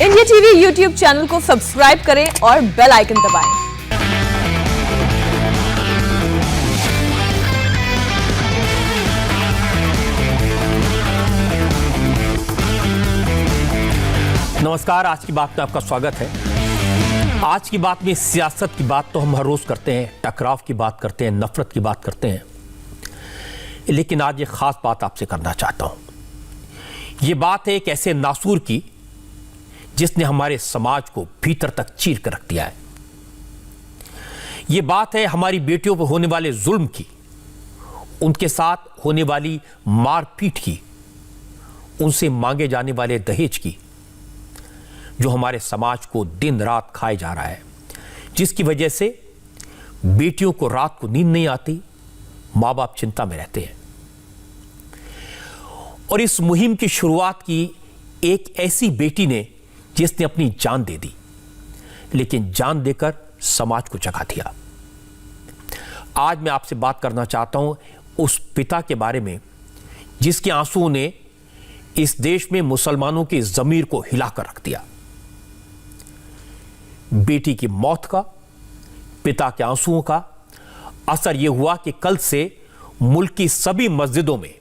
India TV YouTube channel को subscribe करें और बेल आइकन दबाएं। नमस्कार, आज की बात में आपका स्वागत है। आज की बात में सियासत की बात तो हम हर रोज करते हैं, टकराव की बात करते हैं, नफरत की बात करते हैं, लेकिन आज एक खास बात आपसे करना चाहता हूं। यह बात है एक ऐसे नासूर की जिसने हमारे समाज को भीतर तक चीर कर रख दिया है। यह बात है हमारी बेटियों पर होने वाले जुल्म की, उनके साथ होने वाली मारपीट की, उनसे मांगे जाने वाले दहेज की, जो हमारे समाज को दिन रात खाए जा रहा है, जिसकी वजह से बेटियों को रात को नींद नहीं आती, मां बाप चिंता में रहते हैं। और इस मुहिम की शुरुआत की एक ऐसी बेटी ने जिसने अपनी जान दे दी, लेकिन जान देकर समाज को जगा दिया। आज मैं आपसे बात करना चाहता हूं उस पिता के बारे में जिसके आंसुओं ने इस देश में मुसलमानों की जमीर को हिलाकर रख दिया। बेटी की मौत का, पिता के आंसुओं का असर यह हुआ कि कल से मुल्क की सभी मस्जिदों में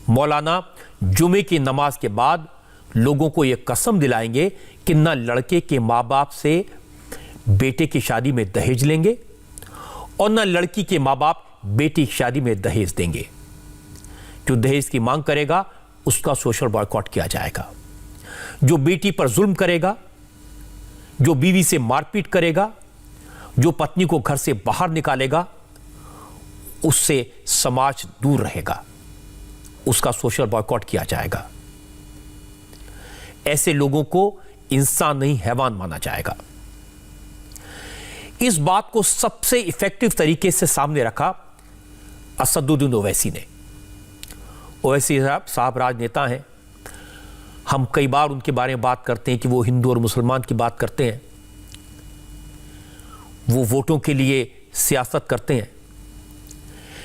मौलाना जुमे की नमाज के बाद लोगों को यह कसम दिलाएंगे कि न लड़के के मां बाप से बेटे की शादी में दहेज लेंगे और न लड़की के मां बाप बेटी की शादी में दहेज देंगे। जो दहेज की मांग करेगा उसका सोशल बॉयकॉट किया जाएगा। जो बेटी पर जुल्म करेगा, जो बीवी से मारपीट करेगा, जो पत्नी को घर से बाहर निकालेगा, उससे समाज दूर रहेगा, उसका सोशल बॉयकॉट किया जाएगा। ऐसे लोगों को इंसान नहीं हैवान माना जाएगा। इस बात को सबसे इफेक्टिव तरीके से सामने रखा असदुद्दीन ओवैसी ने। ओवैसी साहब राजनेता हैं। हम कई बार उनके बारे में बात करते हैं कि वो हिंदू और मुसलमान की बात करते हैं, वो वोटों के लिए सियासत करते हैं,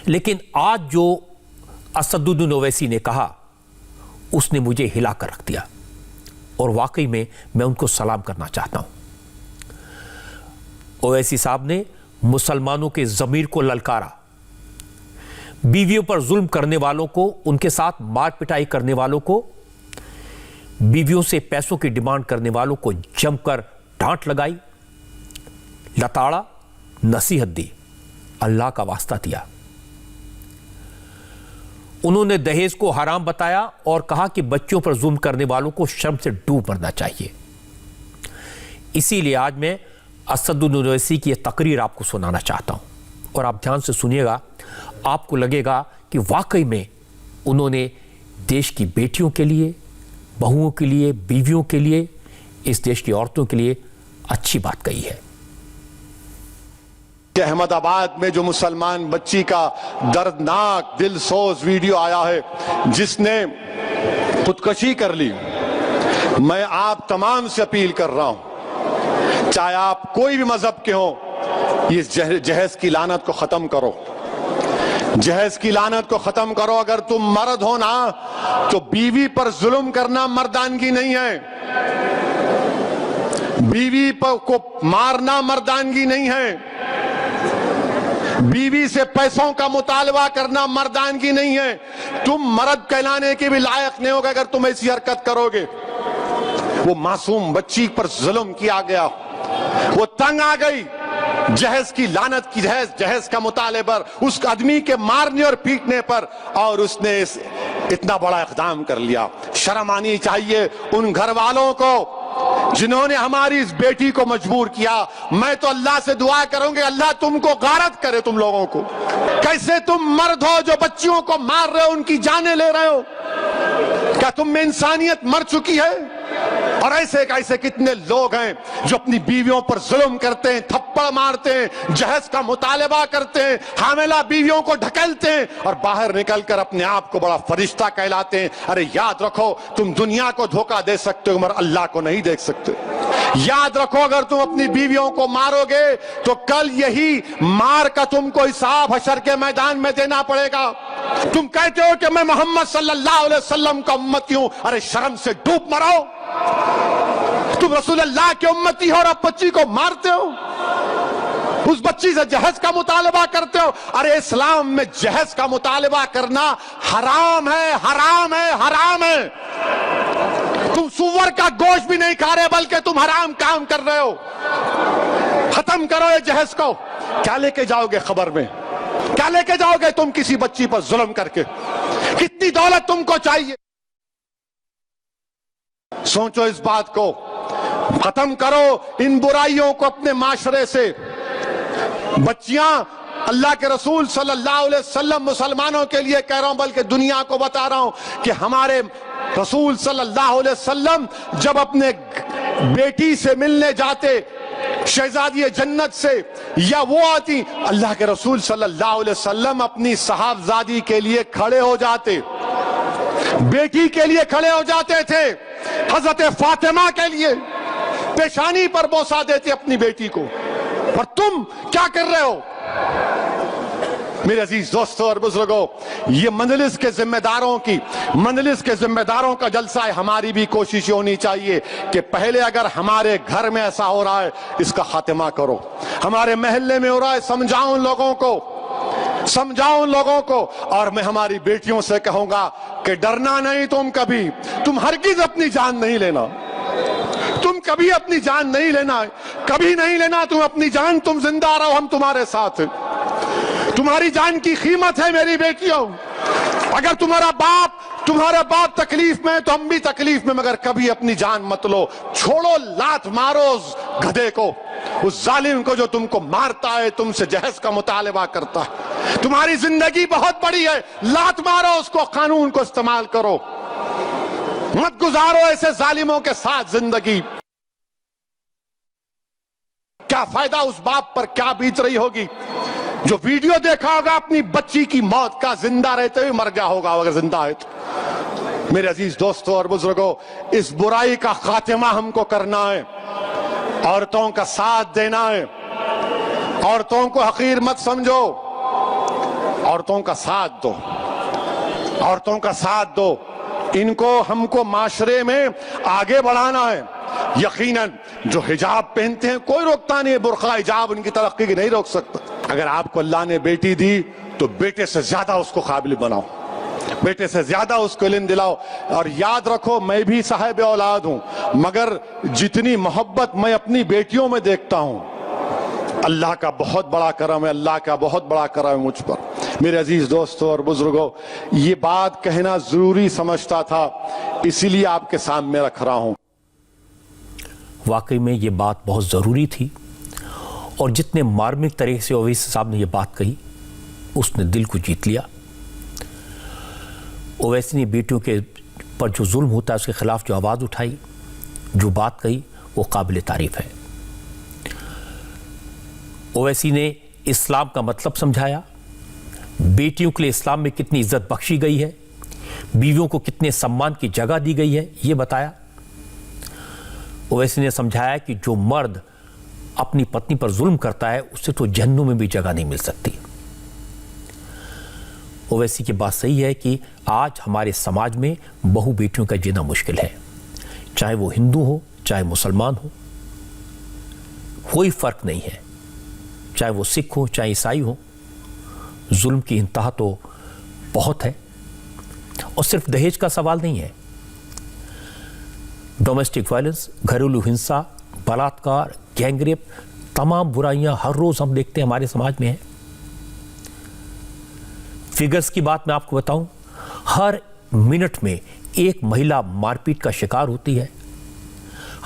लेकिन आज जो असदुद्दीन ओवैसी ने कहा उसने मुझे हिलाकर रख दिया और वाकई में मैं उनको सलाम करना चाहता हूं। ओवैसी साहब ने मुसलमानों के ज़मीर को ललकारा, बीवियों पर जुल्म करने वालों को, उनके साथ मार पिटाई करने वालों को, बीवियों से पैसों की डिमांड करने वालों को जमकर डांट लगाई, लताड़ा, नसीहत दी, अल्लाह का वास्ता दिया। उन्होंने दहेज को हराम बताया और कहा कि बच्चों पर जुल्म करने वालों को शर्म से डूब मरना चाहिए। इसीलिए आज मैं असदुद्दीन ओवैसी की यह तकरीर आपको सुनाना चाहता हूं और आप ध्यान से सुनिएगा। आपको लगेगा कि वाकई में उन्होंने देश की बेटियों के लिए, बहुओं के लिए, बीवियों के लिए, इस देश की औरतों के लिए अच्छी बात कही है। अहमदाबाद में जो मुसलमान बच्ची का दर्दनाक दिलसोज वीडियो आया है जिसने खुदकुशी कर ली, मैं आप तमाम से अपील कर रहा हूं, चाहे आप कोई भी मजहब के हो, इस जहेज की लानत को खत्म करो। जहेज की लानत को खत्म करो। अगर तुम मर्द हो ना, तो बीवी पर जुल्म करना मर्दानगी नहीं है, बीवी को मारना मर्दानगी नहीं है, बीवी से पैसों का मुतालबा करना मर्दानगी नहीं है। तुम मर्द कहलाने के भी लायक नहीं होगा अगर तुम ऐसी हरकत करोगे। वो मासूम बच्ची पर जुल्म किया गया, वो तंग आ गई जहेज की लानत की, जहेज का मुताले पर, उस आदमी के मारने और पीटने पर, और उसने इतना बड़ा इक़दाम कर लिया। शर्म आनी चाहिए उन घर वालों को जिन्होंने हमारी इस बेटी को मजबूर किया। मैं तो अल्लाह से दुआ करूंगी, अल्लाह तुमको गारत करे तुम लोगों को। कैसे तुम मर्द हो जो बच्चियों को मार रहे हो, उनकी जानें ले रहे हो? क्या तुम में इंसानियत मर चुकी है? और ऐसे कितने लोग हैं जो अपनी बीवियों पर जुल्म करते हैं, थप्पड़ मारते हैं, जहेज का मुतालबा करते हैं, हामिला बीवियों को ढकेलते हैं और बाहर निकलकर अपने आप को बड़ा फरिश्ता कहलाते हैं। अरे याद रखो, तुम दुनिया को धोखा दे सकते हो मगर अल्लाह को नहीं देख सकते। याद रखो, अगर तुम अपनी बीवियों को मारोगे तो कल यही मार का तुमको हिसाब हशर के मैदान में देना पड़ेगा। तुम कहते हो कि मैं मोहम्मद सल्लल्लाहु अलैहि वसल्लम का उम्मती हूं, अरे शर्म से डूब मरो। तुम रसूलुल्लाह की उम्मती हो और अब बच्ची को मारते हो, उस बच्ची से जहज का मुतालबा करते हो। अरे इस्लाम में जहज का मुतालबा करना हराम है, हराम है, हराम है। तुम सुअर का गोश्त भी नहीं खा रहे बल्कि तुम हराम काम कर रहे हो। खत्म करो ये जहज को। क्या लेके जाओगे खबर में, क्या लेके जाओगे तुम किसी बच्ची पर जुल्म करके? कितनी दौलत तुमको चाहिए? सोचो इस बात को, खत्म करो इन बुराइयों को अपने माशरे से। बच्चियां, अल्लाह के रसूल सल्लल्लाहु अलैहि वसल्लम मुसलमानों के लिए कह रहा हूं बल्कि दुनिया को बता रहा हूं कि हमारे रसूल सल्लल्लाहु अलैहि वसल्लम जब अपने बेटी से मिलने जाते, शहजादी जन्नत से, या वो आती, अल्लाह के रसूल सल्लल्लाहु अलैहि वसल्लम अपनी साहबजादी के लिए खड़े हो जाते, बेटी के लिए खड़े हो जाते थे। हजरत फातिमा के लिए पेशानी पर बोसा देते अपनी बेटी को। और तुम क्या कर रहे हो? मेरे अजीज दोस्तों और बुजुर्गों, ये मजलिस के जिम्मेदारों की, मजलिस के जिम्मेदारों का जलसा है। हमारी भी कोशिश होनी चाहिए कि पहले अगर हमारे घर में ऐसा हो रहा है इसका खात्मा करो, हमारे मोहल्ले में हो रहा है समझाओ लोगों को, समझाओ उन लोगों को। और मैं हमारी बेटियों से कहूंगा कि डरना नहीं, तुम हरगिज अपनी जान नहीं लेना, तुम कभी अपनी जान नहीं लेना, कभी नहीं लेना तुम अपनी जान। तुम जिंदा रहो, हम तुम्हारे साथ हैं। तुम्हारी जान की कीमत है मेरी बेटियों। अगर तुम्हारा बाप तकलीफ में तो हम भी तकलीफ में, मगर कभी अपनी जान मत लो। छोड़ो, लात मारो उस गधे को, उस जालिम को जो तुमको मारता है, तुमसे जहज का मुतालबा करता है। तुम्हारी जिंदगी बहुत बड़ी है, लात मारो उसको, कानून को इस्तेमाल करो, मत गुजारो ऐसे जालिमों के साथ जिंदगी। क्या फायदा उस बाप पर, क्या बीत रही होगी जो वीडियो देखा होगा अपनी बच्ची की मौत का, जिंदा रहते हुए मर गया होगा अगर जिंदा है तो। मेरे अजीज दोस्तों और बुजुर्गों, इस बुराई का खात्मा हमको करना है, औरतों का साथ देना है। औरतों को हकीर मत समझो, औरतों का साथ दो, औरतों का साथ दो। इनको हमको माशरे में आगे बढ़ाना है। यकीनन जो हिजाब पहनते हैं कोई रोकता नहीं है, बुर्का हिजाब उनकी तरक्की की नहीं रोक सकता। अगर आपको अल्लाह ने बेटी दी तो बेटे से ज्यादा उसको काबिल बनाओ, बेटे से ज्यादा उसको इल्म दिलाओ। और याद रखो, मैं भी साहिब औलाद हूं, मगर जितनी मोहब्बत मैं अपनी बेटियों में देखता हूं, अल्लाह का बहुत बड़ा करम है, अल्लाह का बहुत बड़ा करम है मुझ पर। मेरे अजीज दोस्तों और बुजुर्गों, ये बात कहना जरूरी समझता था, इसीलिए आपके सामने रख रहा हूं। वाकई में ये बात बहुत ज़रूरी थी, और जितने मार्मिक तरीके से ओवैसी साहब ने ये बात कही उसने दिल को जीत लिया। ओवैसी ने बेटियों के पर जो जुल्म होता है उसके खिलाफ जो आवाज़ उठाई, जो बात कही, वो काबिल तारीफ है। ओवैसी ने इस्लाम का मतलब समझाया, बेटियों के लिए इस्लाम में कितनी इज्जत बख्शी गई है, बीवियों को कितने सम्मान की जगह दी गई है, ये बताया। ओवैसी ने समझाया कि जो मर्द अपनी पत्नी पर जुल्म करता है उससे तो जहन्नुम में भी जगह नहीं मिल सकती। ओवैसी की बात सही है कि आज हमारे समाज में बहु बेटियों का जीना मुश्किल है, चाहे वो हिंदू हो चाहे मुसलमान हो, कोई फर्क नहीं है, चाहे वो सिख हो चाहे ईसाई हो। जुल्म की इंतहा तो बहुत है, और सिर्फ दहेज का सवाल नहीं है। डोमेस्टिक वायलेंस, घरेलू हिंसा, बलात्कार, गैंगरेप, तमाम बुराइयां हर रोज हम देखते हैं हमारे समाज में है। फिगर्स की बात मैं आपको बताऊं, हर मिनट में एक महिला मारपीट का शिकार होती है।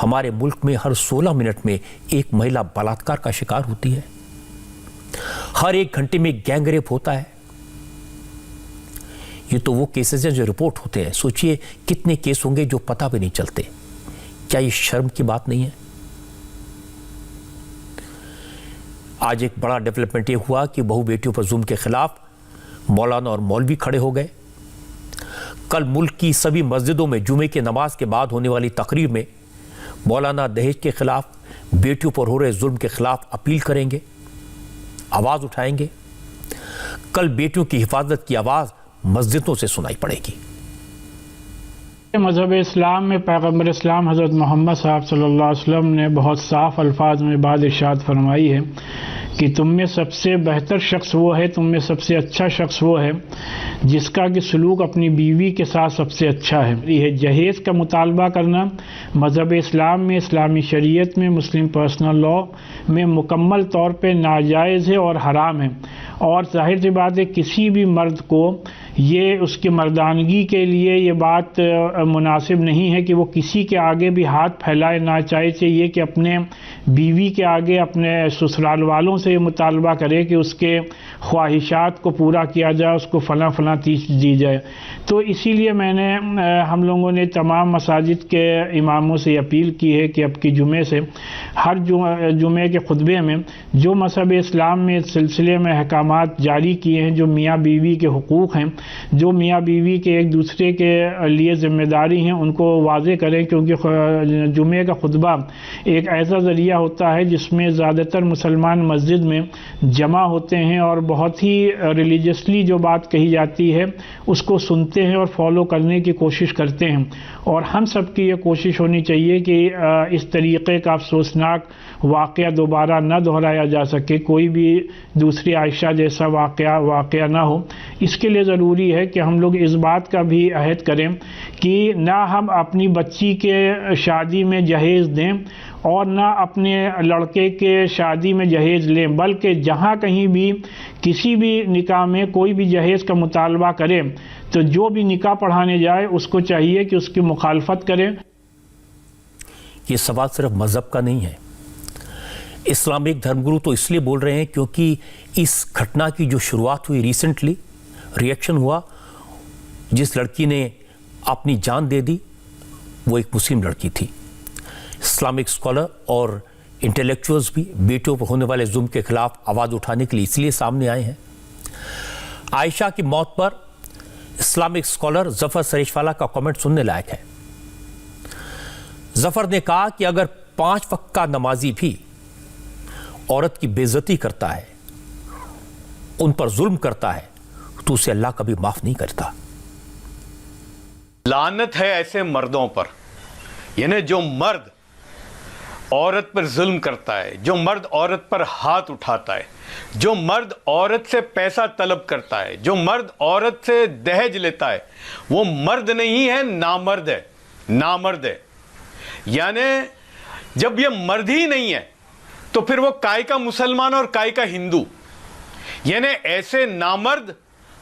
हमारे मुल्क में हर 16 मिनट में एक महिला बलात्कार का शिकार होती है। हर 1 घंटे में गैंगरेप होता है। ये तो वो केसेस हैं जो रिपोर्ट होते हैं, सोचिए कितने केस होंगे जो पता भी नहीं चलते। क्या ये शर्म की बात नहीं है? आज एक बड़ा डेवलपमेंट ये हुआ कि बहु बेटियों पर जुल्म के खिलाफ मौलाना और मौलवी खड़े हो गए। कल मुल्क की सभी मस्जिदों में जुमे की नमाज के बाद होने वाली तकरीर में मौलाना दहेज के खिलाफ, बेटियों पर हो रहे जुल्म के खिलाफ अपील करेंगे, आवाज उठाएंगे। कल बेटियों की हिफाजत की आवाज मस्जिदों से सुनाई पड़ेगी। मज़हब इस्लाम में पैगम्बर इस्लाम हज़रत मोहम्मद साहब सल्लल्लाहु अलैहि वसल्लम ने बहुत साफ़ अल्फाज में बात इरशाद फरमाई है कि तुम में सबसे बेहतर शख्स वो है, तुम में सबसे अच्छा शख्स वो है जिसका कि सलूक अपनी बीवी के साथ सबसे अच्छा है। यह जहेज़ का मुतालबा करना मज़हब इस्लाम में, इस्लामी शरीयत में, मुस्लिम पर्सनल लॉ में मुकम्मल तौर पे नाजायज़ है और हराम है। और जाहिर सी बात है किसी भी मर्द को ये उसकी मर्दानगी के लिए ये बात मुनासिब नहीं है कि वो किसी के आगे भी हाथ फैलाए ना चाहिए कि अपने बीवी के आगे अपने ससुराल वालों से ये मुतालबा करे कि उसके ख्वाहिशात को पूरा किया जाए, उसको फ़लाँ फ़लाँ चीज़ दी जाए। तो इसीलिए मैंने हम लोगों ने तमाम मसाजिद के इमामों से अपील की है कि अब की जुमे से हर जुमे के खुतबे में जो मज़हब इस्लाम में इस सिलसिले में अहकामात जारी किए हैं, जो मियाँ बीवी के हुकूक़ हैं, जो मियाँ बीवी के एक दूसरे के लिए ज़िम्मेदारी हैं, उनको वाज़े करें। क्योंकि जुमे का खुतबा एक ऐसा ज़रिया होता है जिसमें ज़्यादातर मुसलमान मस्जिद में जमा होते हैं और बहुत ही रिलीजियसली जो बात कही जाती है उसको सुनते हैं और फॉलो करने की कोशिश करते हैं। और हम सब की ये कोशिश होनी चाहिए कि इस तरीक़े का अफसोसनाक वाक़या दोबारा न दोहराया जा सके, कोई भी दूसरी आयशा जैसा वाक़या ना हो। इसके लिए ज़रूरी है कि हम लोग इस बात का भी अहद करें कि ना हम अपनी बच्ची के शादी में जहेज़ दें और ना अपने लड़के के शादी में जहेज़ लें, बल्कि जहाँ कहीं भी किसी भी निकाह में कोई भी जहेज़ का मुतालबा करें तो जो भी निकाह पढ़ाने जाए उसको चाहिए कि उसकी मुखालफत करें। ये सवाल सिर्फ मज़हब का नहीं है। इस्लामिक धर्मगुरु तो इसलिए बोल रहे हैं क्योंकि इस घटना की जो शुरुआत हुई रिसेंटली, रिएक्शन हुआ, जिस लड़की ने अपनी जान दे दी वो एक मुस्लिम लड़की थी। इस्लामिक स्कॉलर और इंटेलेक्चुअल्स भी बेटियों पर होने वाले जुल्म के खिलाफ आवाज़ उठाने के लिए इसलिए सामने आए हैं। आयशा की मौत पर इस्लामिक स्कॉलर जफर सरेशवाला का कमेंट सुनने लायक है। जफर ने कहा कि अगर 5 वक्त का नमाजी भी औरत की बेइज्जती करता है, उन पर जुल्म करता है, तो उसे अल्लाह कभी माफ नहीं करता। लानत है ऐसे मर्दों पर, यानी जो मर्द औरत पर जुल्म करता है, जो मर्द औरत पर हाथ उठाता है, जो मर्द औरत से पैसा तलब करता है, जो मर्द औरत से दहेज लेता है, वो मर्द नहीं है, नामर्द है, नामर्द है। यानी जब ये मर्द ही नहीं है तो फिर वो काय का मुसलमान और काय का हिंदू। यानी ऐसे नामर्द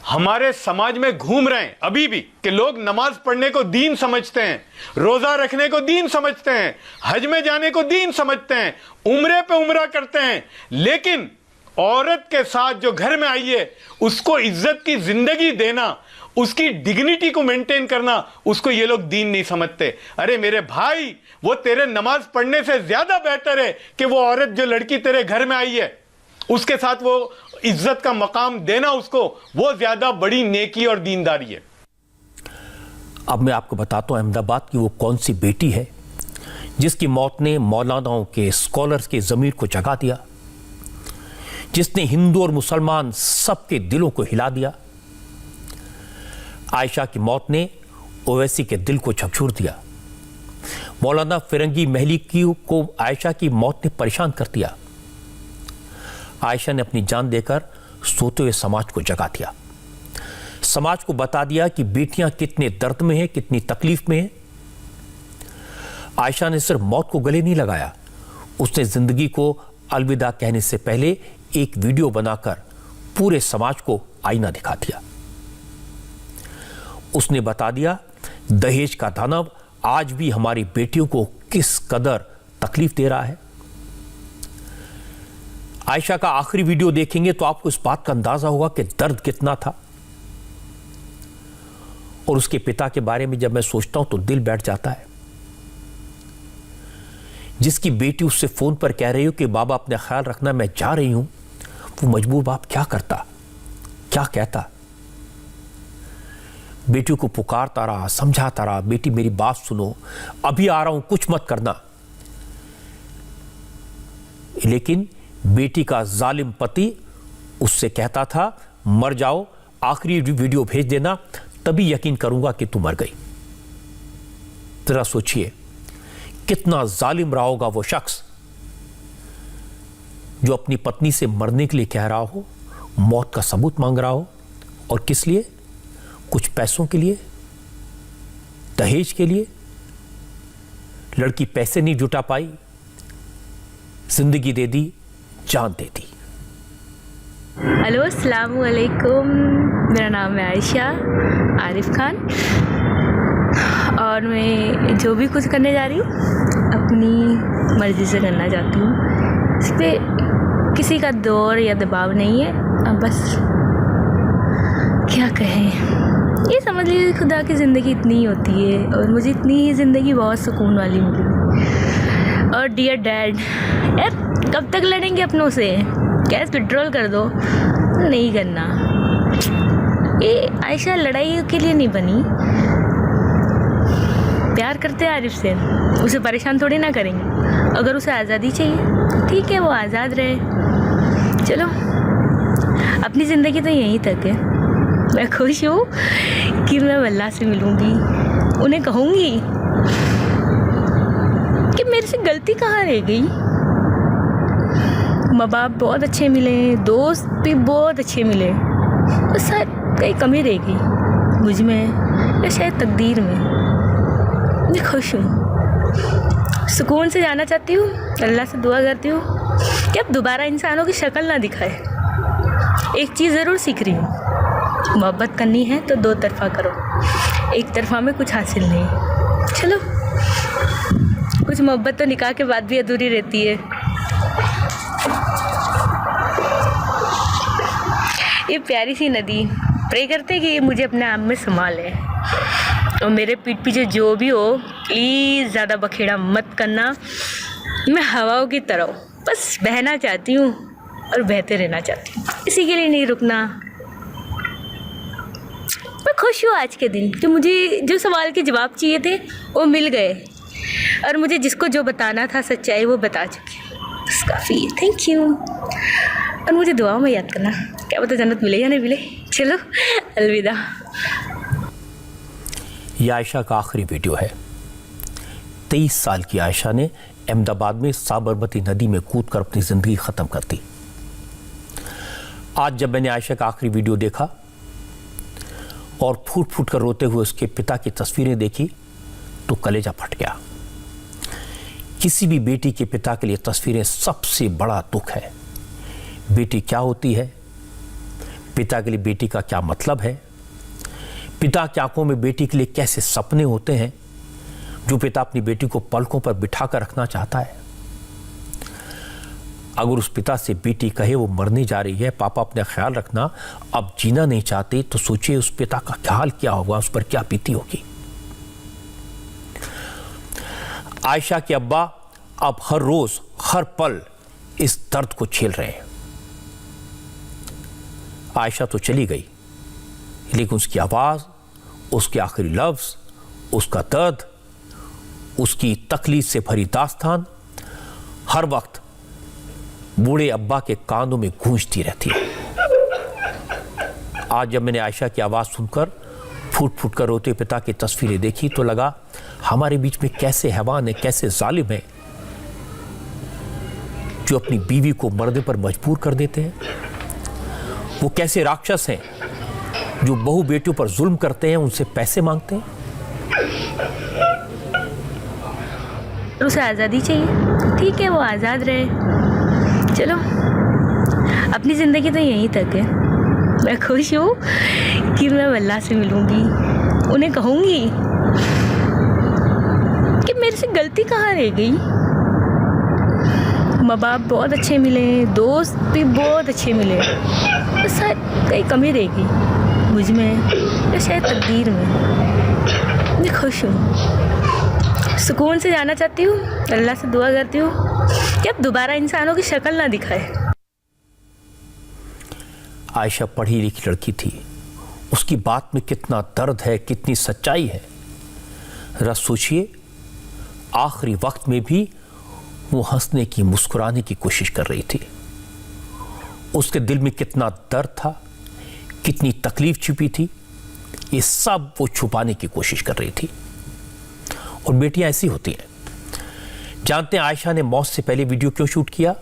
हमारे समाज में घूम रहे हैं अभी भी कि लोग नमाज पढ़ने को दीन समझते हैं, रोजा रखने को दीन समझते हैं, हज में जाने को दीन समझते हैं, उम्रे पे उम्रा करते हैं, लेकिन औरत के साथ जो घर में आई है उसको इज्जत की जिंदगी देना, उसकी डिग्निटी को मेंटेन करना, उसको ये लोग दीन नहीं समझते। अरे मेरे भाई, वो तेरे नमाज पढ़ने से ज्यादा बेहतर है कि वो औरत जो लड़की तेरे घर में आई है उसके साथ वो इज्जत का मकाम देना, उसको वो ज्यादा बड़ी नेकी और दीनदारी है। अब मैं आपको बताता हूं अहमदाबाद की वो कौन सी बेटी है जिसकी मौत ने मौलानाओं के, स्कॉलर्स के ज़मीर को जगा दिया, जिसने हिंदू और मुसलमान सबके दिलों को हिला दिया। आयशा की मौत ने ओवैसी के दिल को झकझोर दिया। मौलाना फिरंगी महली को आयशा की मौत ने परेशान कर दिया। आयशा ने अपनी जान देकर सोते हुए समाज को जगा दिया, समाज को बता दिया कि बेटियां कितने दर्द में हैं, कितनी तकलीफ में हैं। आयशा ने सिर्फ मौत को गले नहीं लगाया, उसने जिंदगी को अलविदा कहने से पहले एक वीडियो बनाकर पूरे समाज को आईना दिखा दिया। उसने बता दिया दहेज का दानव आज भी हमारी बेटियों को किस कदर तकलीफ दे रहा है। आयशा का आखिरी वीडियो देखेंगे तो आपको इस बात का अंदाजा होगा कि दर्द कितना था। और उसके पिता के बारे में जब मैं सोचता हूं तो दिल बैठ जाता है। जिसकी बेटी उससे फोन पर कह रही हो कि बाबा अपना ख्याल रखना, मैं जा रही हूं, वो मजबूर बाप क्या करता, क्या कहता। बेटी को पुकारता रहा, समझाता रहा, बेटी मेरी बात सुनो, अभी आ रहा हूं, कुछ मत करना। लेकिन बेटी का जालिम पति उससे कहता था मर जाओ, आखिरी वीडियो भेज देना, तभी यकीन करूंगा कि तू मर गई। जरा सोचिए कितना जालिम रहा होगा वो शख्स जो अपनी पत्नी से मरने के लिए कह रहा हो, मौत का सबूत मांग रहा हो, और किस लिए? कुछ पैसों के लिए, दहेज के लिए। लड़की पैसे नहीं जुटा पाई, जिंदगी दे दी, जान दे दी। हेलो, अस्सलाम वालेकुम। मेरा नाम है आयशा आरिफ खान और मैं जो भी कुछ करने जा रही हूँ अपनी मर्ज़ी से करना चाहती हूँ। इस पर किसी का दौर या दबाव नहीं है। अब बस क्या कहें, ये समझ लीजिए खुदा की ज़िंदगी इतनी ही होती है और मुझे इतनी ही ज़िंदगी बहुत सुकून वाली मिली। और डियर डैड, यार कब तक लड़ेंगे अपनों से? गैस विड्रॉल कर दो। नहीं करना। ये आयशा लड़ाई के लिए नहीं बनी। प्यार करते हैं आरिफ से, उसे परेशान थोड़ी ना करेंगे। अगर उसे आज़ादी चाहिए ठीक है, वो आज़ाद रहे। चलो, अपनी ज़िंदगी तो यहीं तक है। मैं खुश हूँ कि मैं अल्लाह से मिलूँगी, उन्हें कहूँगी कि मेरे से गलती कहाँ रह गई। माँ बाप बहुत अच्छे मिले, दोस्त भी बहुत अच्छे मिले, बस कहीं कमी रह गई मुझ में या शायद तकदीर में। मैं खुश हूँ, सुकून से जाना चाहती हूँ। अल्लाह से दुआ करती हूँ कि अब दोबारा इंसानों की शक्ल ना दिखाए। एक चीज़ ज़रूर सीख रही हूँ, मोहब्बत करनी है तो दो तरफ़ा करो, एक तरफ़ा में कुछ हासिल नहीं। चलो, कुछ मोहब्बत तो निकाह के बाद भी अधूरी रहती है। ये प्यारी सी नदी, प्रे करते कि ये मुझे अपने आप में संभाले और मेरे पीठ पीछे जो भी हो प्लीज़ ज़्यादा बखेड़ा मत करना। मैं हवाओं की तरह बस बहना चाहती हूँ और बहते रहना चाहती हूँ, इसी के लिए नहीं रुकना। मैं खुश हूँ आज के दिन कि मुझे जो सवाल के जवाब चाहिए थे वो मिल गए और मुझे जिसको जो बताना था सच्चाई वो बता चुकी हूँ। बस काफ़ी है। Thank you. और मुझे दुआओं में याद करना, क्या पता जन्नत मिले या नहीं मिले। चलो, अलविदा। यह आयशा का आखिरी वीडियो है। 23 साल की आयशा ने अहमदाबाद में साबरमती नदी में कूदकर अपनी जिंदगी खत्म कर दी। आज जब मैंने आयशा का आखिरी वीडियो देखा और फूट फूट कर रोते हुए उसके पिता की तस्वीरें देखी तो कलेजा फट गया। किसी भी बेटी के पिता के लिए तस्वीरें सबसे बड़ा दुख है। बेटी क्या होती है, पिता के लिए बेटी का क्या मतलब है, पिता की आंखों में बेटी के लिए कैसे सपने होते हैं जो पिता अपनी बेटी को पलकों पर बिठा कर रखना चाहता है। अगर उस पिता से बेटी कहे वो मरने जा रही है, पापा अपना ख्याल रखना, अब जीना नहीं चाहते, तो सोचिए उस पिता का क्या हाल क्या होगा, उस पर क्या बीती होगी। आयशा के अब्बा अब हर रोज हर पल इस दर्द को झेल रहे हैं। आयशा तो चली गई, लेकिन उसकी आवाज, उसके आखिरी लफ्ज, उसका दर्द, उसकी तकलीफ से भरी दास्तान हर वक्त बूढ़े अब्बा के कानों में गूंजती रहती है। आज जब मैंने आयशा की आवाज सुनकर फूट फूट कर रोते पिता की तस्वीरें देखी तो लगा हमारे बीच में कैसे हैवान है, कैसे जालिम है जो अपनी बीवी को मरने पर मजबूर कर देते हैं। वो कैसे राक्षस हैं जो बहू बेटियों पर जुल्म करते हैं, उनसे पैसे मांगते हैं। उसे आज़ादी चाहिए ठीक है, वो आज़ाद रहे। चलो, अपनी ज़िंदगी तो यहीं तक है। मैं खुश हूँ कि मैं अल्लाह से मिलूँगी, उन्हें कहूँगी कि मेरे से गलती कहाँ रह गई। माँ बाप बहुत अच्छे मिले, दोस्त भी बहुत अच्छे मिले, बस कहीं कमी रह गई मुझ में या शायद तकदीर में। मैं खुश हूँ, सुकून से जाना चाहती हूँ। अल्लाह से दुआ करती हूँ कि अब दोबारा इंसानों की शक्ल ना दिखाए। आयशा पढ़ी लिखी लड़की थी, उसकी बात में कितना दर्द है, कितनी सच्चाई है। जरा सोचिए, आखिरी वक्त में भी वो हंसने की, मुस्कुराने की कोशिश कर रही थी। उसके दिल में कितना दर्द था, कितनी तकलीफ छुपी थी, ये सब वो छुपाने की कोशिश कर रही थी। और बेटियां ऐसी होती हैं। जानते हैं आयशा ने मौत से पहले वीडियो क्यों शूट किया?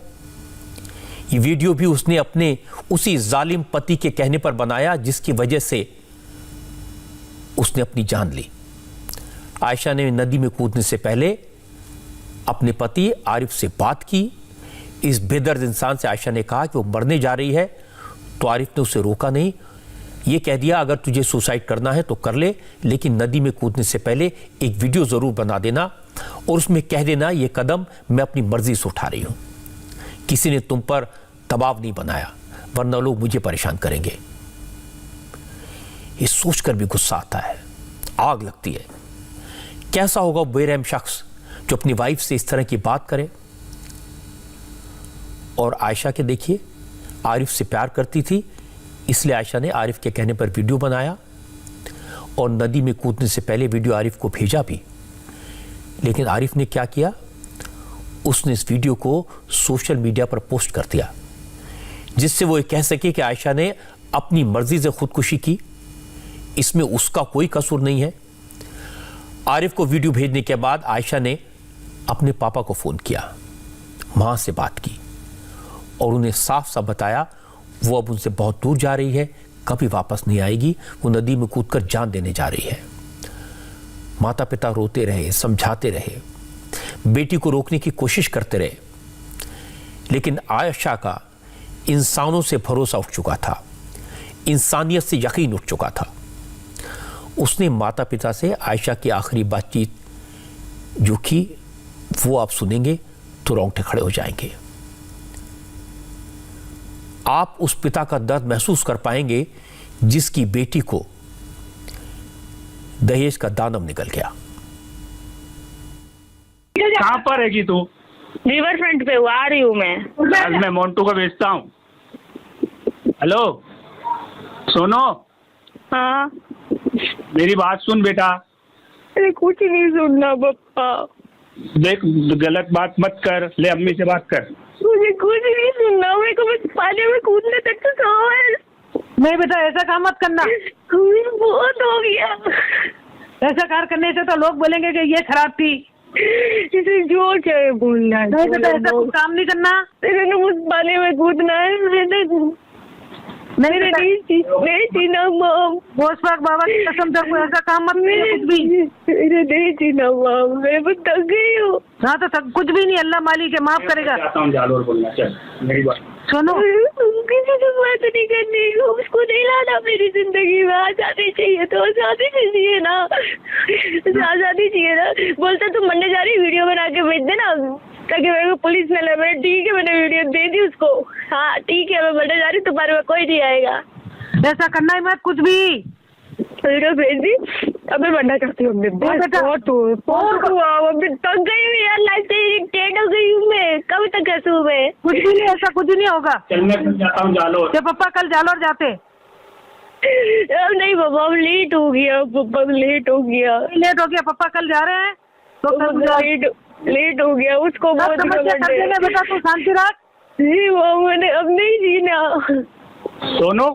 ये वीडियो भी उसने अपने उसी जालिम पति के कहने पर बनाया जिसकी वजह से उसने अपनी जान ली। आयशा ने नदी में कूदने से पहले अपने पति आरिफ से बात की। इस बेदर्द इंसान से आयशा ने कहा कि वो मरने जा रही है, तो आरिफ ने उसे रोका नहीं। ये कह दिया अगर तुझे सुसाइड करना है तो कर ले, लेकिन नदी में कूदने से पहले एक वीडियो जरूर बना देना और उसमें कह देना ये कदम मैं अपनी मर्जी से उठा रही हूं, किसी ने तुम पर दबाव नहीं बनाया, वरना लोग मुझे परेशान करेंगे। ये सोचकर भी गुस्सा आता है, आग लगती है। कैसा होगा वो बेरहम शख्स जो अपनी वाइफ से इस तरह की बात करे। और आयशा के देखिए, आरिफ से प्यार करती थी, इसलिए आयशा ने आरिफ के कहने पर वीडियो बनाया और नदी में कूदने से पहले वीडियो आरिफ को भेजा भी। लेकिन आरिफ ने क्या किया, उसने इस वीडियो को सोशल मीडिया पर पोस्ट कर दिया, जिससे वो ये कह सके कि आयशा ने अपनी मर्जी से खुदकुशी की, इसमें उसका कोई कसूर नहीं है। आरिफ को वीडियो भेजने के बाद आयशा ने अपने पापा को फोन किया, मां से बात की और उन्हें साफ साफ बताया वो अब उनसे बहुत दूर जा रही है, कभी वापस नहीं आएगी, वो नदी में कूदकर जान देने जा रही है। माता पिता रोते रहे, समझाते रहे, बेटी को रोकने की कोशिश करते रहे, लेकिन आयशा का इंसानों से भरोसा उठ चुका था, इंसानियत से यकीन उठ चुका था। उसने माता पिता से आयशा की आखिरी बातचीत जो की वो आप सुनेंगे तो रोंगटे खड़े हो जाएंगे। आप उस पिता का दर्द महसूस कर पाएंगे जिसकी बेटी को दहेज का दानव निकल गया। कहाँ पर रहेगी तू? रिवर फ्रंट पे हूँ, आ रही हूँ मैं। आज मैं मोन्टू को भेजता हूँ। हेलो सोनो, हाँ मेरी बात सुन बेटा। अरे कुछ नहीं सुनना पप्पा, देख गलत बात मत कर, ले अम्मी से बात कर। मुझे कुछ नहीं सुनना, मेरे को बस पानी में कूदने तक तो सो है। नहीं बेटा ऐसा काम मत करना, बहुत हो गया। ऐसा कार करने से तो लोग बोलेंगे कि ये खराब थी। इसे जो चाहे बोलना है। नहीं बेटा ऐसा कुछ काम नहीं करना। तेरे ने मुझ पानी में कूदना है, मैंने नहीं जीना माम। बोस पाक बाबा की कसम से कोई ऐसा काम मत करना कुछ भी। मेरे नहीं जीना माम, मैं बस थक गई हूँ। हाँ तो कुछ भी नहीं, अल्लाह मालिक है, माफ करेगा। जालोर बोलना, चल मेरी बात सुनो, किसी से बात नहीं करनी, उसको नहीं लाना मेरी जिंदगी में। आजादी चाहिए तो आजादी चाहिए ना, आजादी चाहिए ना। बोलते तुम मरने जा रही, वीडियो बना के भेज देना ताकि मेरे को पुलिस न ले। मैंने ठीक है, मैंने वीडियो दे दी उसको। हाँ ठीक है, मैं मरने जा रही, तुम्हारे में कोई नहीं आएगा। ऐसा करना ही मत कुछ भी। वीडियो भेज दी, अब मैं मरना चाहती हूँ। बहुत थक गई हूँ यार, लाइफ से इरिटेट हो गई हूँ मैं। कब तक हंसूँ मैं? कुछ भी नहीं, ऐसा कुछ नहीं होगा। चल मैं कल जाता हूँ जालोर। जब पापा कल जालोर जाते। अब नहीं पापा, अब लेट हो गया पापा, लेट हो गया। लेट हो गया पापा, कल जा रहे हैं तो कल लेट हो गया। उसको बहुत बेटा तू शांति रख। जी वो मैंने अब नहीं जीना, सोनो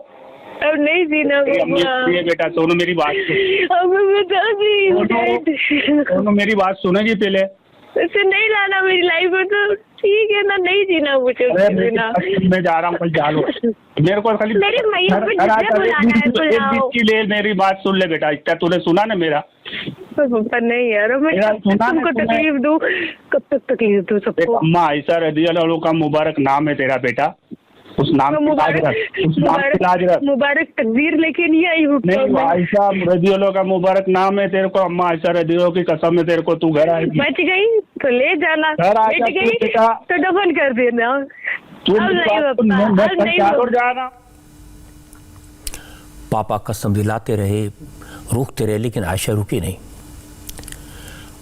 अब नहीं जीना ये बेटा। सोनो मेरी बात सुन, अब मैं बता दी। सोनो मेरी बात सुनेगी पहले। उसे नहीं लाना मेरी लाइफ में तो ठीक है ना, नहीं जीना मुझे। मैं जा रहा हूँ कल जालोर, मेरे को खाली मेरी मैया को जितना बुलाना है बुलाओ। की ले मेरी बात सुन ले बेटा, इतना तूने सुना ना मेरा? पापा नहीं यार, मैं तुमको तकलीफ दूं? कब तक तकलीफ दूं सबको? अम्मा आयशा रज़ियल्लाहु का मुबारक नाम है तेरा बेटा, उस नाम की लाज रख, उस नाम की लाज रख। मुबारक तकदीर लेके नहीं आई हूँ। नहीं आयशा रज़ियल्लाहु का मुबारक नाम है तेरे को। अम्मा आयशा रज़ियल्लाहु की कसम है तेरे को, तू घर आएगी। बच गई तो ले जाना, बच गई तो दफन कर देना। जाना। पापा कसम दिलाते रहे, रोकते रहे, लेकिन आयशा रुकी नहीं।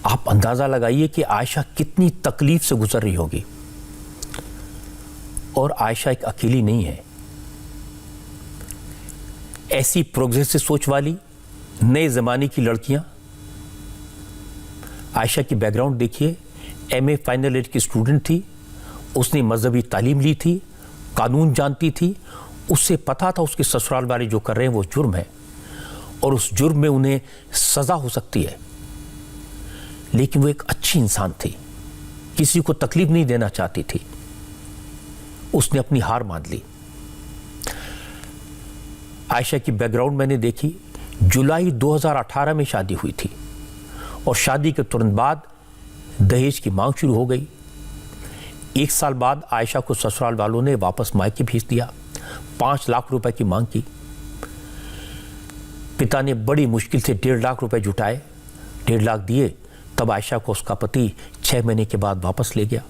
आप अंदाजा लगाइए कि आयशा कितनी तकलीफ से गुजर रही होगी। और आयशा एक अकेली नहीं है, ऐसी प्रोग्रेसिव सोच वाली नए जमाने की लड़कियां। आयशा की बैकग्राउंड देखिए, एमए फाइनल ईयर की स्टूडेंट थी, उसने मजहबी तालीम ली थी, कानून जानती थी, उससे पता था उसके ससुराल वाले जो कर रहे हैं वो जुर्म है और उस जुर्म में उन्हें सजा हो सकती है। लेकिन वो एक अच्छी इंसान थी, किसी को तकलीफ नहीं देना चाहती थी। उसने अपनी हार मान ली। आयशा की बैकग्राउंड मैंने देखी। जुलाई 2018 में शादी हुई थी और शादी के तुरंत बाद दहेज की मांग शुरू हो गई। 1 साल बाद आयशा को ससुराल वालों ने वापस मायके भेज दिया। 5 लाख रुपए की मांग की। पिता ने बड़ी मुश्किल से 1.5 लाख रुपए जुटाए, 1.5 लाख दिए। तब आयशा को उसका पति 6 महीने के बाद वापस ले गया।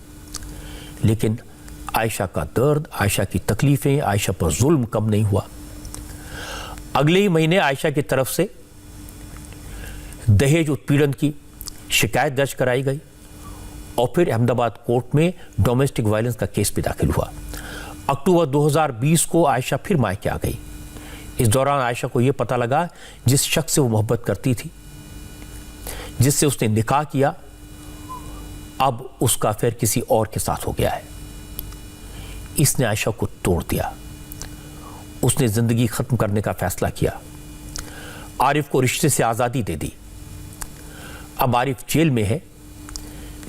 लेकिन आयशा का दर्द, आयशा की तकलीफें, आयशा पर जुल्म कम नहीं हुआ। अगले ही महीने आयशा की तरफ से दहेज उत्पीड़न की शिकायत दर्ज कराई गई और फिर अहमदाबाद कोर्ट में डोमेस्टिक वायलेंस का केस भी दाखिल हुआ। अक्टूबर 2020 को आयशा फिर मायके आ गई। इस दौरान आयशा को यह पता लगा जिस शख्स से वो मोहब्बत करती थी, जिससे उसने निकाह किया, अब उसका अफेयर किसी और के साथ हो गया है। इसने आयशा को तोड़ दिया। उसने जिंदगी खत्म करने का फैसला किया। आरिफ को रिश्ते से आजादी दे दी। अब आरिफ जेल में है,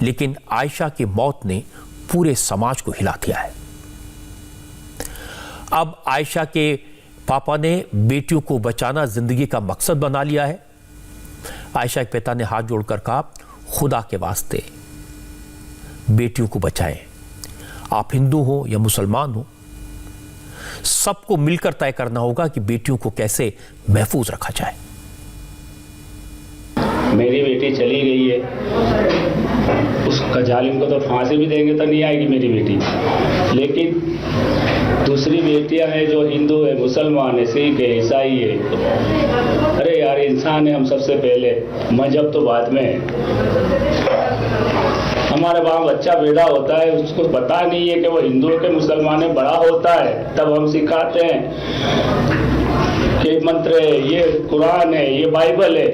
लेकिन आयशा की मौत ने पूरे समाज को हिला दिया है। अब आयशा के पापा ने बेटियों को बचाना जिंदगी का मकसद बना लिया है। आयशा के पिता ने हाथ जोड़कर कहा, खुदा के वास्ते बेटियों को बचाएं। आप हिंदू हो या मुसलमान हो, सबको मिलकर तय करना होगा कि बेटियों को कैसे महफूज रखा जाए। मेरी बेटी चली गई है, उसका जालिम को तो फांसी भी देंगे तो नहीं आएगी मेरी बेटी। लेकिन दूसरी बेटियां हैं जो हिंदू है, मुसलमान है, सिख है, ईसाई है। अरे यार, इंसान है हम सबसे पहले, मजहब तो बाद में। हमारे वहाँ बच्चा पैदा होता है, उसको पता नहीं है कि वो हिंदू के मुसलमान है। बड़ा होता है तब हम सिखाते हैं कि मंत्र है, ये कुरान है, ये बाइबल है।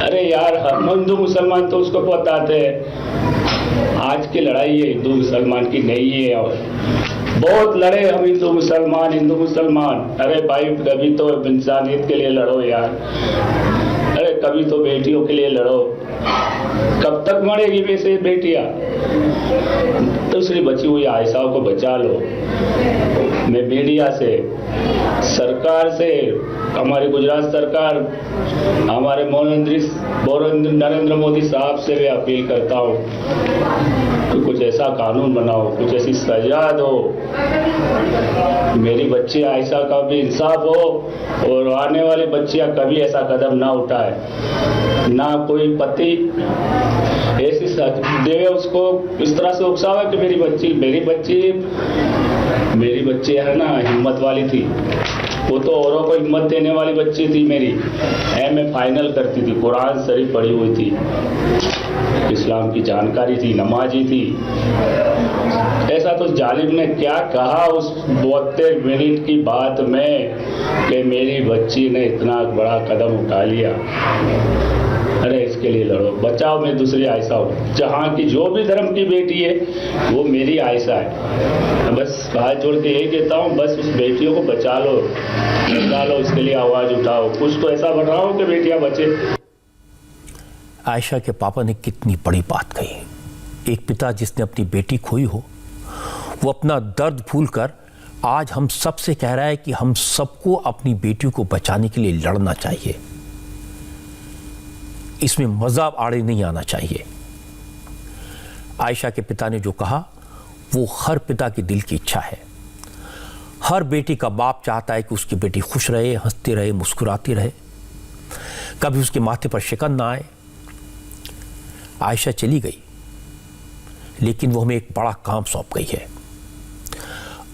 अरे यार, हम हिंदू मुसलमान तो उसको बताते हैं। आज की लड़ाई है हिंदू मुसलमान की नहीं है। और बहुत लड़े हम हिंदू मुसलमान। अरे भाई, कभी तो इंसानियत के लिए लड़ो यार। अरे कभी तो बेटियों के लिए लड़ो। कब तक मरेगी वैसे बेटियां? दूसरी बची हुई आयशा को बचा लो। मैं मीडिया से, सरकार से, हमारी गुजरात सरकार, हमारे नरेंद्र मोदी साहब से भी अपील करता हूँ कि कुछ ऐसा कानून बनाओ, कुछ ऐसी सजा दो, मेरी बच्ची आयशा का भी इंसाफ हो और आने वाली बच्चियां कभी ऐसा कदम ना उठाए। ना कोई पति ऐसी देवे उसको इस तरह से उकसावा कि मेरी बच्ची है ना, हिम्मत वाली थी। वो तो औरों को हिम्मत देने वाली बच्ची थी मेरी। एमए फाइनल करती थी, कुरान शरीफ पढ़ी हुई थी, इस्लाम की जानकारी थी, नमाजी थी। ऐसा तो जालिम ने क्या कहा उस 72 मिनट की बात में कि मेरी बच्ची ने इतना बड़ा कदम उठा लिया। अरे इसके लिए लड़ो, बचाओ। मैं दूसरी आयशा हूँ, जहाँ की जो भी धर्म की बेटी है वो मेरी आयशा है। बस हाथ जोड़ के यही कहता हूँ, बस उस बेटियों को बचा लो, इसके लिए आवाज उठाओ। कुछ तो ऐसा बढ़ाओ कि बेटियां बचे। आयशा के पापा ने कितनी बड़ी बात कही। एक पिता जिसने अपनी बेटी खोई हो, वो अपना दर्द भूलकर आज हम सबसे कह रहा है कि हम सबको अपनी बेटियों को बचाने के लिए लड़ना चाहिए। इसमें मज़ाक आड़े नहीं आना चाहिए। आयशा के पिता ने जो कहा वो हर पिता के दिल की इच्छा है। हर बेटी का बाप चाहता है कि उसकी बेटी खुश रहे, हंसती रहे, मुस्कुराती रहे, कभी उसके माथे पर शिकन ना आए। आयशा चली गई, लेकिन वो हमें एक बड़ा काम सौंप गई है।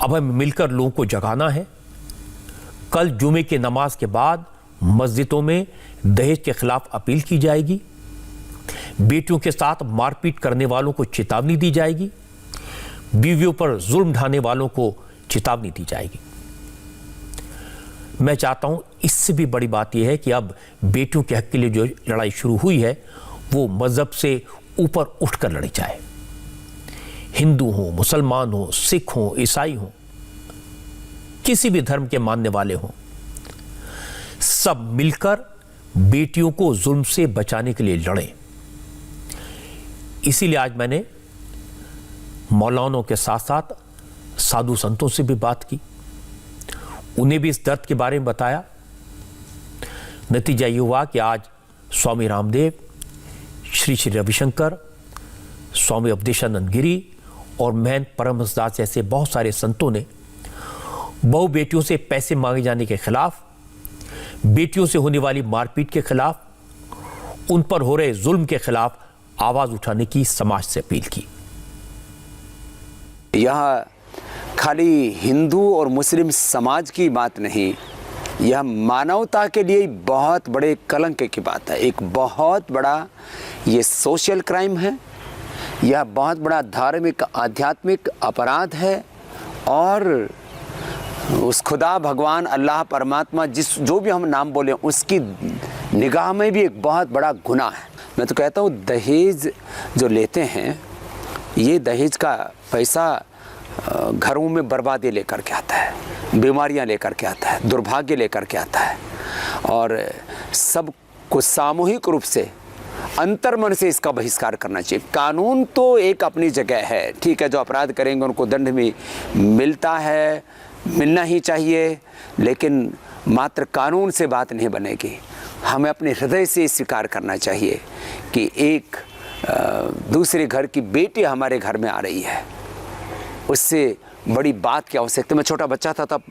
अब हमें मिलकर लोगों को जगाना है। कल जुमे की नमाज के बाद मस्जिदों में दहेज के खिलाफ अपील की जाएगी। बेटियों के साथ मारपीट करने वालों को चेतावनी दी जाएगी। बीवियों पर जुल्म ढाने वालों को चेतावनी दी जाएगी। मैं चाहता हूं, इससे भी बड़ी बात यह है कि अब बेटियों के हक के लिए जो लड़ाई शुरू हुई है वो मजहब से ऊपर उठकर लड़ी जाए। हिंदू हो, मुसलमान हो, सिख हो, ईसाई हो, किसी भी धर्म के मानने वाले हों, सब मिलकर बेटियों को जुल्म से बचाने के लिए लड़े। इसीलिए आज मैंने मौलानों के साथ साथ साधु संतों से भी बात की, उन्हें भी इस दर्द के बारे में बताया। नतीजा ये हुआ कि आज स्वामी रामदेव, श्री श्री रविशंकर, स्वामी अवधेशानंद गिरी और महंत परमहंसदास जैसे बहुत सारे संतों ने बहु बेटियों से पैसे मांगे जाने के खिलाफ, बेटियों से होने वाली मारपीट के खिलाफ, उन पर हो रहे जुल्म के खिलाफ आवाज उठाने की समाज से अपील की। यह खाली हिंदू और मुस्लिम समाज की बात नहीं, यह मानवता के लिए बहुत बड़े कलंक की बात है। एक बहुत बड़ा ये सोशल क्राइम है, यह बहुत बड़ा धार्मिक आध्यात्मिक अपराध है और उस खुदा भगवान अल्लाह परमात्मा जो भी हम नाम बोले उसकी निगाह में भी एक बहुत बड़ा गुनाह है। मैं तो कहता हूँ दहेज जो लेते हैं, ये दहेज का पैसा घरों में बर्बादी लेकर के आता है, बीमारियां लेकर के आता है, दुर्भाग्य लेकर के आता है और सबको सामूहिक रूप से अंतर्मन से इसका बहिष्कार करना चाहिए। कानून तो एक अपनी जगह है, ठीक है, जो अपराध करेंगे उनको दंड भी मिलता है, मिलना ही चाहिए, लेकिन मात्र कानून से बात नहीं बनेगी। हमें अपने हृदय से स्वीकार करना चाहिए कि एक दूसरे घर की बेटी हमारे घर में आ रही है, उससे बड़ी बात की आवश्यकता। मैं छोटा बच्चा था तब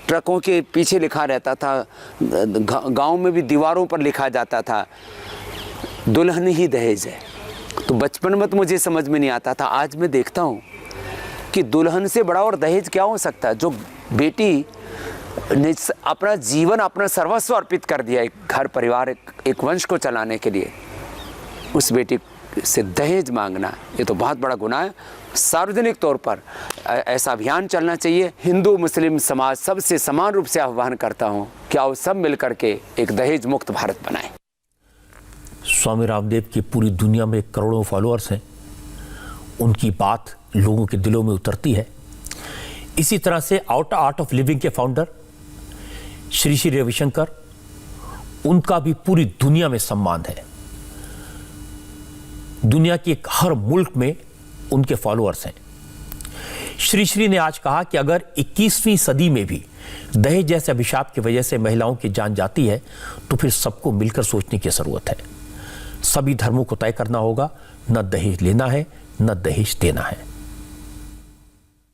ट्रकों के पीछे लिखा रहता था, गांव में भी दीवारों पर लिखा जाता था दुल्हन ही दहेज है। तो बचपन में तो मुझे समझ में नहीं आता था, आज मैं देखता हूँ कि दुल्हन से बड़ा और दहेज क्या हो सकता है। जो बेटी ने अपना जीवन, अपना सर्वस्व अर्पित कर दिया एक घर परिवार, एक वंश को चलाने के लिए, उस बेटी से दहेज मांगना ये तो बहुत बड़ा गुनाह है। सार्वजनिक तौर पर ऐसा अभियान चलना चाहिए। हिंदू मुस्लिम समाज सबसे समान रूप से आह्वान करता हूँ कि आओ सब मिलकर के एक दहेज मुक्त भारत बनाएं। स्वामी रामदेव की पूरी दुनिया में करोड़ों फॉलोअर्स हैं, उनकी बात लोगों के दिलों में उतरती है। इसी तरह से आर्ट ऑफ लिविंग के फाउंडर श्री श्री रविशंकर, उनका भी पूरी दुनिया में सम्मान है। दुनिया के हर मुल्क में उनके फॉलोअर्स हैं। श्री श्री ने आज कहा कि अगर 21वीं सदी में भी दहेज जैसे अभिशाप की वजह से महिलाओं की जान जाती है तो फिर सबको मिलकर सोचने की जरूरत है। सभी धर्मों को तय करना होगा, न दहेज लेना है न दहेज देना है।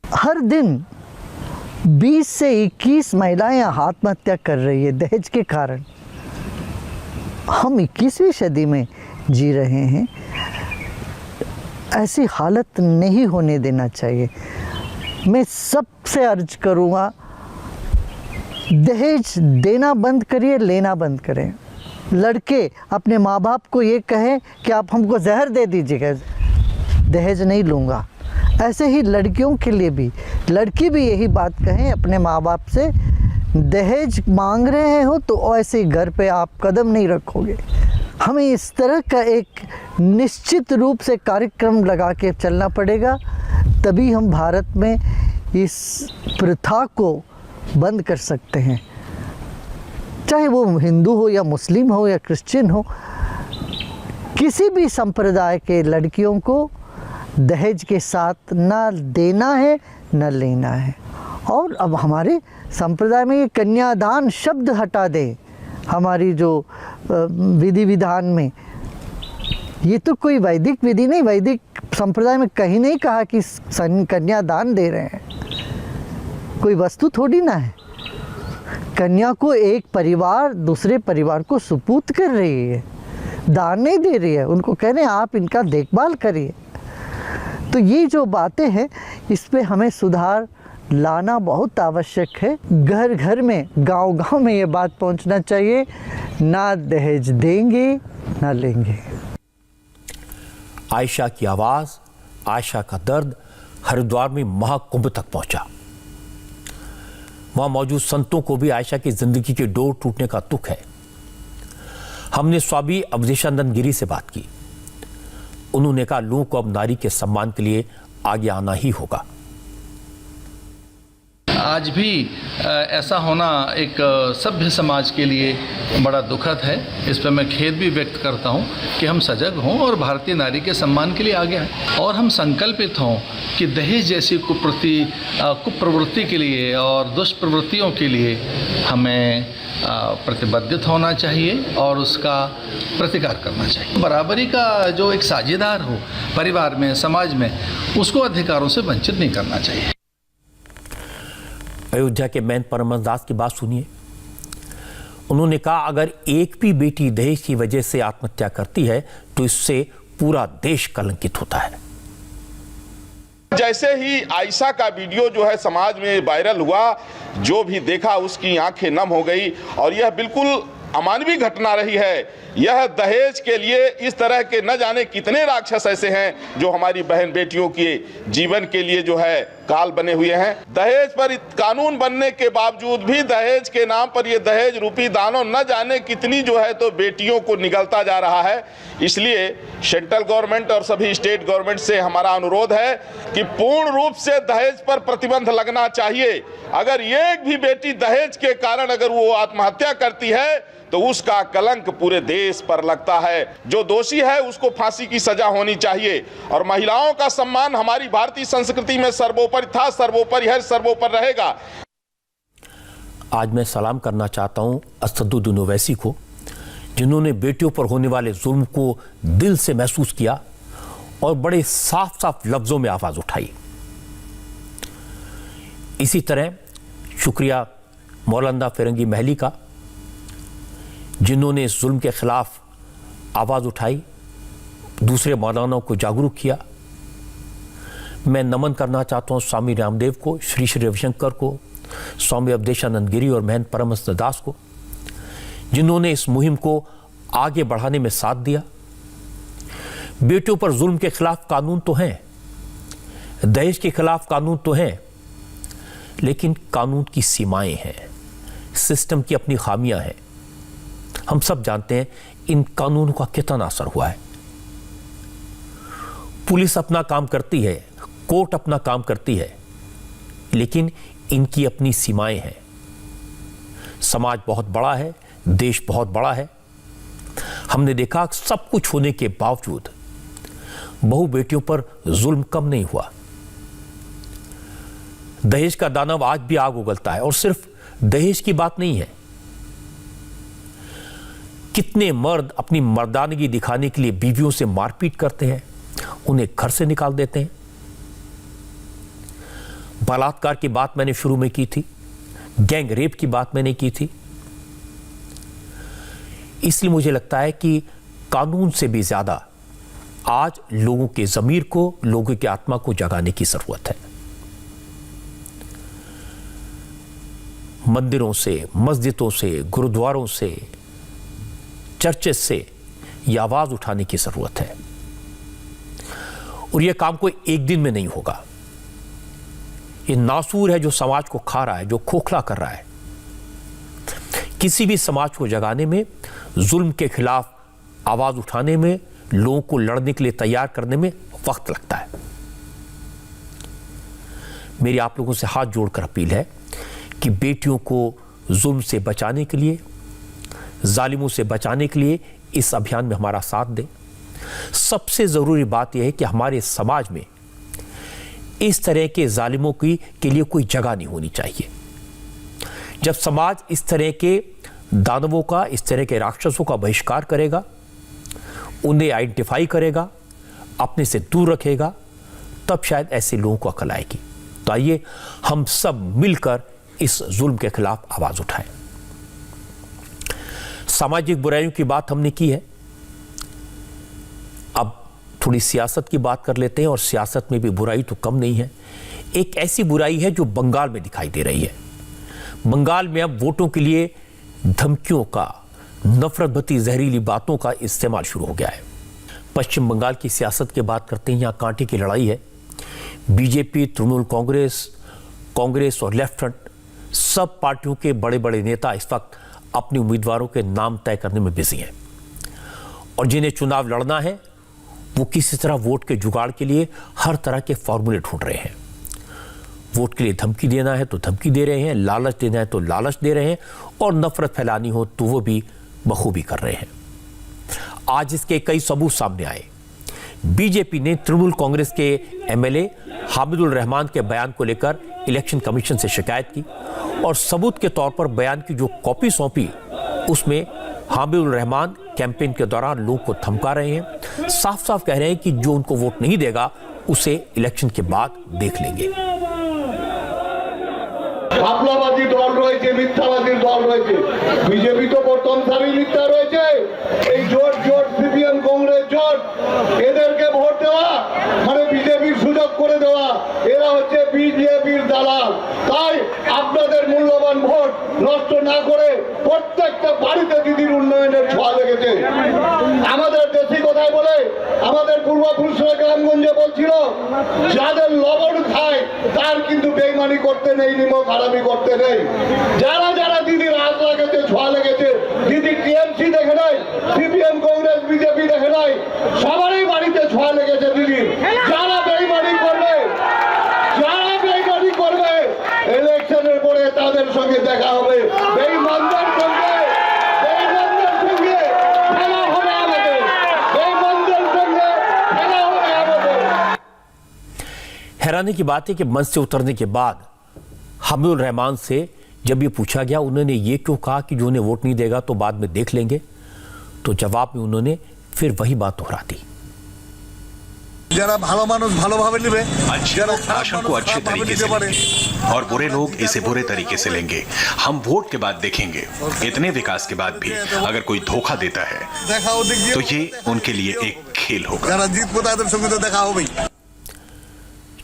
हर दिन 20 से 21 महिलाएं आत्महत्या कर रही है दहेज के कारण। हम 21वीं सदी में जी रहे हैं, ऐसी हालत नहीं होने देना चाहिए। मैं सबसे अर्ज करूँगा, दहेज देना बंद करिए, लेना बंद करें। लड़के अपने माँ बाप को ये कहें कि आप हमको जहर दे दीजिएगा, दहेज नहीं लूँगा। ऐसे ही लड़कियों के लिए भी, लड़की भी यही बात कहें अपने माँ बाप से, दहेज मांग रहे हो तो ऐसे घर पे आप कदम नहीं रखोगे। हमें इस तरह का एक निश्चित रूप से कार्यक्रम लगा के चलना पड़ेगा, तभी हम भारत में इस प्रथा को बंद कर सकते हैं। चाहे वो हिंदू हो या मुस्लिम हो या क्रिश्चियन हो, किसी भी संप्रदाय के लड़कियों को दहेज के साथ ना देना है न लेना है। और अब हमारे संप्रदाय में ये कन्यादान शब्द हटा दे हमारी जो विधि विधान में। ये तो कोई वैदिक विधि नहीं, वैदिक संप्रदाय में कहीं नहीं कहा कि कन्यादान दे रहे हैं। कोई वस्तु थोड़ी ना है। कन्या को एक परिवार दूसरे परिवार को सुपूत कर रही है, दान नहीं दे रही है, उनको कह रहे हैं आप इनका देखभाल करिए। तो ये जो बातें हैं इस पे हमें सुधार लाना बहुत आवश्यक है। घर घर में, गांव गांव में ये बात पहुंचना चाहिए, ना दहेज देंगे ना लेंगे। आयशा की आवाज, आयशा का दर्द हरिद्वार में महाकुंभ तक पहुंचा। वहां मौजूद संतों को भी आयशा की जिंदगी के डोर टूटने का दुख है। हमने स्वामी अवधेशानंद गिरी से बात की। उन्होंने कहा लोगों को अब नारी के सम्मान के लिए आगे आना ही होगा। आज भी ऐसा होना एक सभ्य समाज के लिए बड़ा दुखद है। इस पर मैं खेद भी व्यक्त करता हूं कि हम सजग हों और भारतीय नारी के सम्मान के लिए आगे आएं और हम संकल्पित हों कि दहेज जैसी कुप्रवृत्ति के लिए और दुष्प्रवृत्तियों के लिए हमें प्रतिबद्ध होना चाहिए और उसका प्रतिकार करना चाहिए। बराबरी का जो एक साझेदार हो परिवार में, समाज में, उसको अधिकारों से वंचित नहीं करना चाहिए। अयोध्या के महंत परमहंस की बात सुनिए। उन्होंने कहा, अगर एक भी बेटी दहेज की वजह से आत्महत्या करती है तो इससे पूरा देश कलंकित होता है। जैसे ही आयशा का वीडियो जो है समाज में वायरल हुआ, जो भी देखा उसकी आंखें नम हो गई और यह बिल्कुल अमानवीय घटना रही है। यह दहेज के लिए इस तरह के न जाने कितने राक्षस ऐसे हैं जो हमारी बहन बेटियों के जीवन के लिए जो है काल बने हुए हैं। दहेज पर कानून बनने के बावजूद भी दहेज के नाम पर ये दहेज रूपी दानव न जाने कितनी जो है तो बेटियों को निगलता जा रहा है। इसलिए सेंट्रल गवर्नमेंट और सभी स्टेट गवर्नमेंट से हमारा अनुरोध है कि पूर्ण रूप से दहेज पर प्रतिबंध लगना चाहिए। अगर एक भी बेटी दहेज के कारण अगर वो आत्महत्या करती है तो उसका कलंक पूरे देश पर लगता है। जो दोषी है उसको फांसी की सजा होनी चाहिए और महिलाओं का सम्मान हमारी भारतीय संस्कृति में सर्वोपरि था, सर्वोपरि है, सर्वोपरि रहेगा। आज मैं सलाम करना चाहता हूं असदुद्दीन ओवैसी को, जिन्होंने बेटियों पर होने वाले जुल्म को दिल से महसूस किया और बड़े साफ साफ लफ्जों में आवाज उठाई। इसी तरह शुक्रिया मौलाना फिरंगी महली का, जिन्होंने इस जुल्म के खिलाफ आवाज उठाई, दूसरे मौलानाओं को जागरूक किया। मैं नमन करना चाहता हूं स्वामी रामदेव को, श्री श्री रविशंकर को, स्वामी अवधेशानंद गिरी और महंत परमहंस दास को, जिन्होंने इस मुहिम को आगे बढ़ाने में साथ दिया। बेटियों पर जुल्म के खिलाफ कानून तो हैं, दहेज के खिलाफ कानून तो हैं, लेकिन कानून की सीमाएं हैं, सिस्टम की अपनी खामियां हैं। हम सब जानते हैं इन कानूनों का कितना असर हुआ है। पुलिस अपना काम करती है, कोर्ट अपना काम करती है, लेकिन इनकी अपनी सीमाएं हैं। समाज बहुत बड़ा है, देश बहुत बड़ा है। हमने देखा सब कुछ होने के बावजूद बहु बेटियों पर जुल्म कम नहीं हुआ। दहेज का दानव आज भी आग उगलता है और सिर्फ दहेज की बात नहीं है। कितने मर्द अपनी मर्दानगी दिखाने के लिए बीवियों से मारपीट करते हैं, उन्हें घर से निकाल देते हैं। बलात्कार की बात मैंने शुरू में की थी, गैंग रेप की बात मैंने की थी। इसलिए मुझे लगता है कि कानून से भी ज्यादा आज लोगों के ज़मीर को, लोगों की आत्मा को जगाने की जरूरत है। मंदिरों से, मस्जिदों से, गुरुद्वारों से, चर्चेस से यह आवाज उठाने की जरूरत है और यह काम कोई एक दिन में नहीं होगा। यह नासूर है जो समाज को खा रहा है, जो खोखला कर रहा है। किसी भी समाज को जगाने में, जुल्म के खिलाफ आवाज उठाने में, लोगों को लड़ने के लिए तैयार करने में वक्त लगता है। मेरी आप लोगों से हाथ जोड़कर अपील है कि बेटियों को जुल्म से बचाने के लिए, जालिमों से बचाने के लिए इस अभियान में हमारा साथ दें। सबसे जरूरी बात यह है कि हमारे समाज में इस तरह के जालिमों के लिए कोई जगह नहीं होनी चाहिए। जब समाज इस तरह के दानवों का, इस तरह के राक्षसों का बहिष्कार करेगा, उन्हें आइडेंटिफाई करेगा, अपने से दूर रखेगा, तब शायद ऐसे लोगों को अकल आएगी। तो आइए हम सब मिलकर इस जुल्म के खिलाफ आवाज उठाएं। सामाजिक बुराइयों की बात हमने की है, अब थोड़ी सियासत की बात कर लेते हैं। और सियासत में भी बुराई तो कम नहीं है। एक ऐसी बुराई है जो बंगाल में दिखाई दे रही है। बंगाल में अब वोटों के लिए धमकियों का, नफरत भरी जहरीली बातों का इस्तेमाल शुरू हो गया है। पश्चिम बंगाल की सियासत की बात करते हैं। यहाँ कांटे की लड़ाई है। बीजेपी, तृणमूल कांग्रेस और लेफ्ट फ्रंट, सब पार्टियों के बड़े बड़े नेता इस वक्त अपने उम्मीदवारों के नाम तय करने में बिजी हैं और जिन्हें चुनाव लड़ना है वो किसी तरह वोट के जुगाड़ के लिए हर तरह के फॉर्मूले ढूंढ रहे हैं। वोट के लिए धमकी देना है तो धमकी दे रहे हैं, लालच देना है तो लालच दे रहे हैं, और नफरत फैलानी हो तो वो भी बखूबी कर रहे हैं। आज इसके कई सबूत सामने आए। बीजेपी ने तृणमूल कांग्रेस के एमएलए हामिदुल रहमान के बयान को लेकर इलेक्शन कमीशन से शिकायत की और सबूत के तौर पर बयान की जो कॉपी सौंपी उसमें हामिदुल रहमान कैंपेन के दौरान लोगों को धमका रहे हैं, साफ साफ कह रहे हैं कि जो उनको वोट नहीं देगा उसे इलेक्शन के बाद देख लेंगे। ঘাপলাবাদী দল রয়েছে, মিথ্যাবাদীর দল রয়েছে। বিজেপি তো প্রথম সারি মিথ্যা রয়েছে। এই জোট সিপিএম কংগ্রেস জোট, এদেরকে ভোট দেওয়া মানে বিজেপির সুযোগ করে দেওয়া, এরা হচ্ছে বিজেপির দালাল। তাই আপনাদের মূল্যবান ভোট নষ্ট না করে প্রত্যেকটা বাড়িতে দিদির উন্নয়নের ছোঁয়া লেগেছে। আমাদের দেশি কথায় বলে, আমাদের পূর্বপুরুষরা গ্রামগঞ্জে বলছিল, যাদের লবণ খায় তার কিন্তু বেইমানি করতে নেই, নিমক হারামি করতে নেই। যারা যারা দিদির হাত লেগেছে, ছোঁয়া লেগেছে, দিদি টিএমসি দেখে নাই, সিপিএম কংগ্রেস বিজেপি দেখে নাই, সবারই বাড়িতে ছোঁয়া লেগেছে দিদির। যারা বেইমানি করবে, ইলেকশনের পরে তাদের সঙ্গে দেখা হবে। বেইমানদের সঙ্গে খেলা হবে আমাদের, বেইমানদের সঙ্গে খেলা হবে আমাদের। हैरानी की बात है कि मंच से उतरने के बाद हामिदुल रहमान से जब ये पूछा गया उन्होंने ये क्यों कहा कि जो उन्हें वोट नहीं देगा तो बाद में देख लेंगे, तो जवाब में उन्होंने फिर वही बात दोहरा दी। जरा भालो मानुष भालोभावे लेबे, अच्छे लोग भाषण को अच्छे तरीके से लेंगे और बुरे लोग इसे बुरे तरीके से लेंगे। हम वोट के बाद देखेंगे। इतने विकास के बाद भी अगर कोई धोखा देता है तो ये उनके लिए एक खेल होगा। जरा जीत बताए संगे तो देखा हो भाई।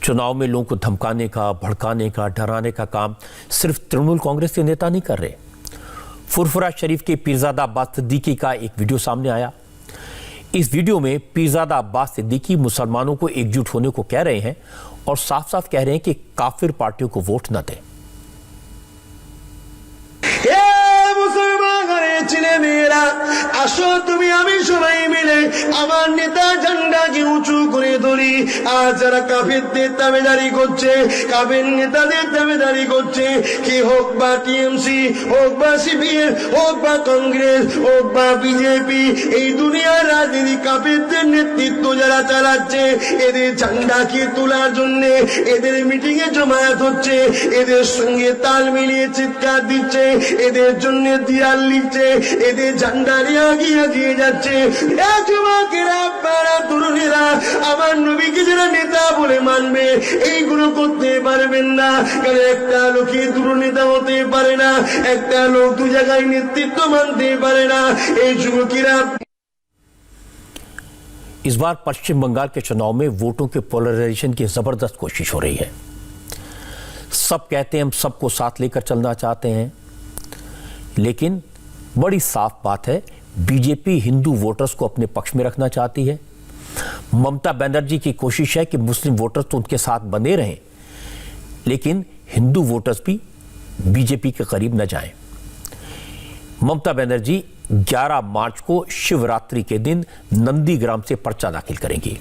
चुनाव में लोगों को धमकाने का, भड़काने का, डराने का काम सिर्फ तृणमूल कांग्रेस के नेता नहीं कर रहे। फुरफुरा शरीफ के पीरजादा अब्बास सिद्दीकी का एक वीडियो सामने आया। इस वीडियो में पीरजादा अब्बास सिद्दीकी मुसलमानों को एकजुट होने को कह रहे हैं और साफ साफ कह रहे हैं कि काफिर पार्टियों को वोट न दें। ছেলেমেয়েরা আসো তুমি আমি সবাই মিলে আমার নেতা ঝান্ডাকে উঁচু করে ধরি। আর যারা কাফেরদের দাবিদারি করছে, কাফের নেতাদের দাবিদারি করছে, কি হোক বা টিএমসি, হোক বা সিপিএম, হোক বা কংগ্রেস, হোক বা বিজেপি, এই দুনিয়ার রাজনীতি কাফেরদের নেতৃত্ব যারা চালাচ্ছে, এদের ঝান্ডাকে তোলার জন্য এদের মিটিং এ জমায়েত হচ্ছে, এদের সঙ্গে তাল মিলিয়ে চিৎকার দিচ্ছে, এদের জন্য দিয়াল লিখছে, এদের ঝান্ডা নিয়ে এগিয়ে যাচ্ছে। যুবকেরা, আপনারা, তরুণেরা, আমার নবীকে যারা নেতা বলে মানবে এইগুলো করতে পারবেন না, কারণ একটা লোকই দুটো নেতা হতে পারে না, একটা লোক দু জায়গায় নেতৃত্ব মানতে পারে না। এই যুবকেরা इस बार पश्चिम बंगाल के चुनाव में वोटों के पोलराइजेशन की जबरदस्त कोशिश हो रही है। सब कहते हैं हम सबको साथ लेकर चलना चाहते हैं, लेकिन बड़ी साफ बात है बीजेपी हिंदू वोटर्स को अपने पक्ष में रखना चाहती है। ममता बनर्जी की कोशिश है कि मुस्लिम वोटर्स तो उनके साथ बने रहें, लेकिन हिंदू वोटर्स भी बीजेपी के करीब न जाएं। ममता बनर्जी 11 मार्च को शिवरात्रि के दिन नंदीग्राम से पर्चा दाखिल करेंगी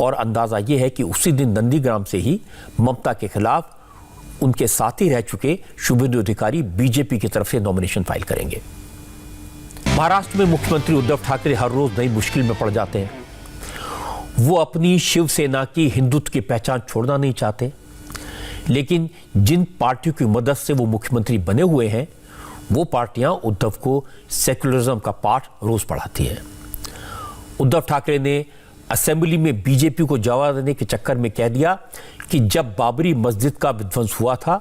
और अंदाजा यह है कि उसी दिन नंदीग्राम से ही ममता के खिलाफ उनके साथी रह चुके शुभेंदु अधिकारी बीजेपी की तरफ से नॉमिनेशन फाइल करेंगे। महाराष्ट्र में मुख्यमंत्री उद्धव ठाकरे हर रोज नई मुश्किल में पड़ जाते हैं। वो अपनी शिवसेना की हिंदुत्व की पहचान छोड़ना नहीं चाहते, लेकिन जिन पार्टियों की मदद से वो मुख्यमंत्री बने हुए हैं वो पार्टियां उद्धव को सेक्युलरिज्म का पाठ रोज पढ़ाती हैं। उद्धव ठाकरे ने असेंबली में बीजेपी को जवाब देने के चक्कर में कह दिया कि जब बाबरी मस्जिद का विध्वंस हुआ था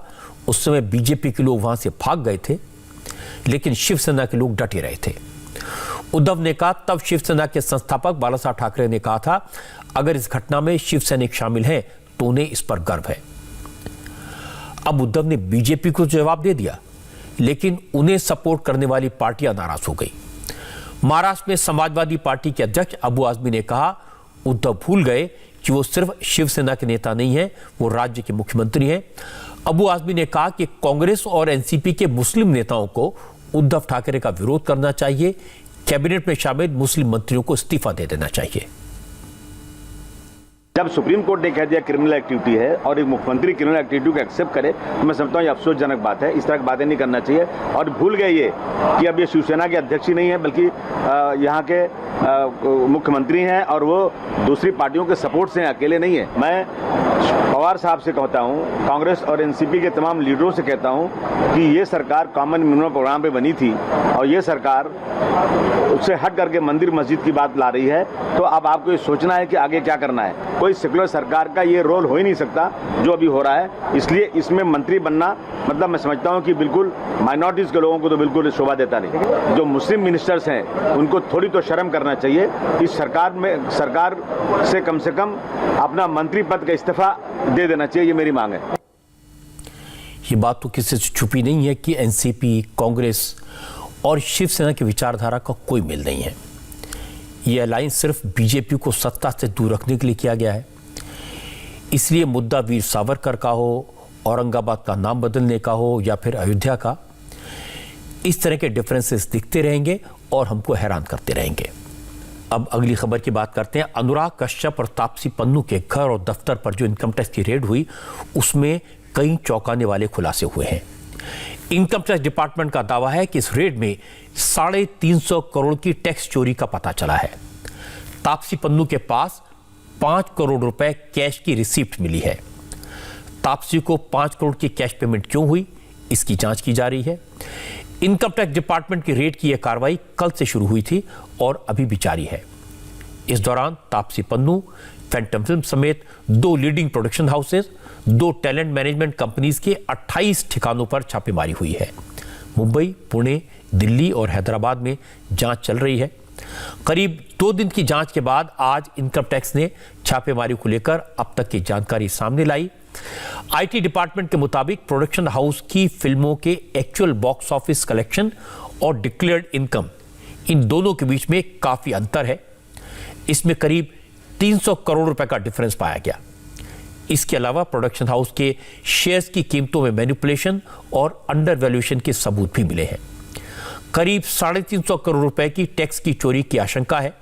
उस समय बीजेपी के लोग वहां से भाग गए थे, लेकिन शिवसेना के लोग डटे रहे थे। उद्धव ने कहा, तब शिवसेना के संस्थापक बालासाहेब ठाकरे ने कहा था अगर इस घटना में शिवसैनिक शामिल हैं तो उन्हें इस पर गर्व है। अब उद्धव ने बीजेपी को जवाब दे दिया, लेकिन उन्हें सपोर्ट करने वाली पार्टियां नाराज हो गई। महाराष्ट्र में समाजवादी पार्टी के अध्यक्ष अबू आजमी ने कहा उद्धव भूल गए कि वो सिर्फ शिवसेना के नेता नहीं हैं, वो राज्य के मुख्यमंत्री हैं। अबू आजमी ने कहा कि कांग्रेस और एनसीपी के मुस्लिम नेताओं को उद्धव ठाकरे का विरोध करना चाहिए, कैबिनेट में शामिल मुस्लिम मंत्रियों को इस्तीफा दे देना चाहिए। जब सुप्रीम कोर्ट ने कह दिया क्रिमिनल एक्टिविटी है और एक मुख्यमंत्री क्रिमिनल एक्टिविटी को एक्सेप्ट करे तो मैं समझता हूँ ये अफसोसजनक बात है। इस तरह की बातें नहीं करना चाहिए। और भूल गए ये कि अब ये शिवसेना के अध्यक्ष ही नहीं है बल्कि यहाँ के मुख्यमंत्री हैं और वो दूसरी पार्टियों के सपोर्ट से अकेले नहीं है। मैं पवार साहब से कहता हूँ, कांग्रेस और एनसीपी के तमाम लीडरों से कहता हूँ कि ये सरकार कॉमन मिनिमम प्रोग्राम पे बनी थी और ये सरकार उससे हट करके मंदिर मस्जिद की बात ला रही है। तो अब आपको ये सोचना है कि आगे क्या करना है। कोई सेकुलर सरकार का ये रोल हो ही नहीं सकता जो अभी हो रहा है। इसलिए इसमें मंत्री बनना मतलब मैं समझता हूँ कि बिल्कुल माइनॉरिटीज़ के लोगों को तो बिल्कुल शोभा देता नहीं। जो मुस्लिम मिनिस्टर्स हैं उनको थोड़ी तो शर्म करना चाहिए। इस सरकार से कम अपना मंत्री पद का इस्तीफा दे देना चाहिए, ये मेरी मांग है। ये बात तो किसी से छुपी नहीं है कि एनसीपी, कांग्रेस और शिवसेना की विचारधारा का कोई मेल नहीं है। ये अलायंस सिर्फ बीजेपी को सत्ता से दूर रखने के लिए किया गया है। इसलिए मुद्दा वीर सावरकर का हो, औरंगाबाद का नाम बदलने का हो या फिर अयोध्या का, इस तरह के डिफरेंसेस दिखते रहेंगे और हमको हैरान करते रहेंगे। अब अगली खबर की बात करते हैं। अनुराग कश्यप और तापसी पन्नू के घर और दफ्तर पर जो इनकम टैक्स की रेड हुई उसमें कई चौंकाने वाले खुलासे हुए हैं। इनकम टैक्स डिपार्टमेंट का दावा है कि इस रेड में 350 करोड़ की टैक्स चोरी का पता चला है। तापसी पन्नू के पास 5 करोड़ रुपए कैश की रिसीप्ट मिली है। तापसी को 5 करोड़ की कैश पेमेंट क्यों हुई, इसकी जांच की जा रही है। इनकम टैक्स डिपार्टमेंट की रेड की यह कार्रवाई कल से शुरू हुई थी और अभी भी जारी है। इस दौरान तापसी पन्नू, फैंटम फिल्म समेत 2 leading production houses, 2 talent management companies के 28 ठिकानों पर छापेमारी हुई है। मुंबई, पुणे, दिल्ली और हैदराबाद में जांच चल रही है। करीब 2 दिन की जांच के बाद आज इनकम टैक्स ने छापेमारी को लेकर अब तक की जानकारी सामने लाई। आईटी डिपार्टमेंट के मुताबिक प्रोडक्शन हाउस की फिल्मों के एक्चुअल बॉक्स ऑफिस कलेक्शन और डिक्लेयर्ड इनकम, इन दोनों के बीच में काफी अंतर है। इसमें करीब 300 करोड़ रुपए का डिफरेंस पाया गया। इसके अलावा प्रोडक्शन हाउस के शेयर्स की कीमतों में मैनिपुलेशन और अंडर वैल्यूएशन के सबूत भी मिले हैं। करीब 350 करोड़ रुपए की टैक्स की चोरी की आशंका है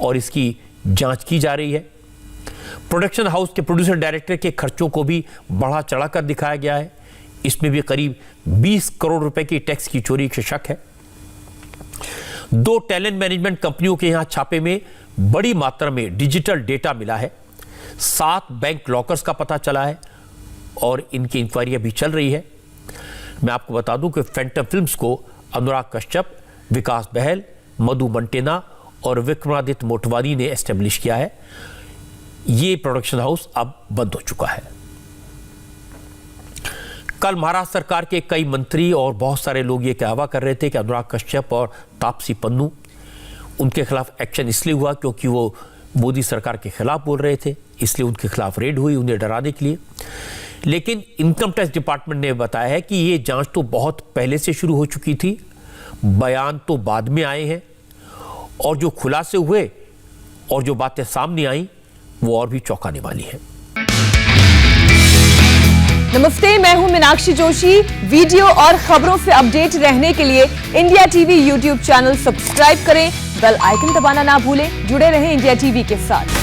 और इसकी जांच की जा रही है। प्रोडक्शन हाउस के प्रोड्यूसर डायरेक्टर के खर्चों को भी बढ़ा चढ़ाकर दिखाया गया है। इसमें भी करीब 20 करोड़ रुपए की टैक्स की चोरी का शक है। 2 टैलेंट मैनेजमेंट कंपनियों के यहां छापे में बड़ी मात्रा में डिजिटल डेटा मिला है। 7 बैंक लॉकर्स का पता चला है और इनकी इंक्वायरी अभी चल रही है। मैं आपको बता दूं कि फैंटम फिल्म्स को अनुराग कश्यप, विकास बहल, मधु मंटेना और विक्रमादित्य मोटवानी ने एस्टेब्लिश किया है। ये प्रोडक्शन हाउस अब बंद हो चुका है। कल महाराष्ट्र सरकार के कई मंत्री और बहुत सारे लोग ये दावा कर रहे थे कि अनुराग कश्यप और तापसी पन्नू, उनके खिलाफ एक्शन इसलिए हुआ क्योंकि वो मोदी सरकार के खिलाफ बोल रहे थे, इसलिए उनके खिलाफ रेड हुई उन्हें डराने के लिए। लेकिन इनकम टैक्स डिपार्टमेंट ने बताया है कि ये जांच तो बहुत पहले से शुरू हो चुकी थी, बयान तो बाद में आए हैं और जो खुलासे हुए और जो बातें सामने आई वो और भी चौंकाने वाली है। नमस्ते, मैं हूं मीनाक्षी जोशी। वीडियो और खबरों से अपडेट रहने के लिए India TV YouTube channel subscribe करें, बेल आइकन दबाना ना भूलें। जुड़े रहें इंडिया टीवी के साथ।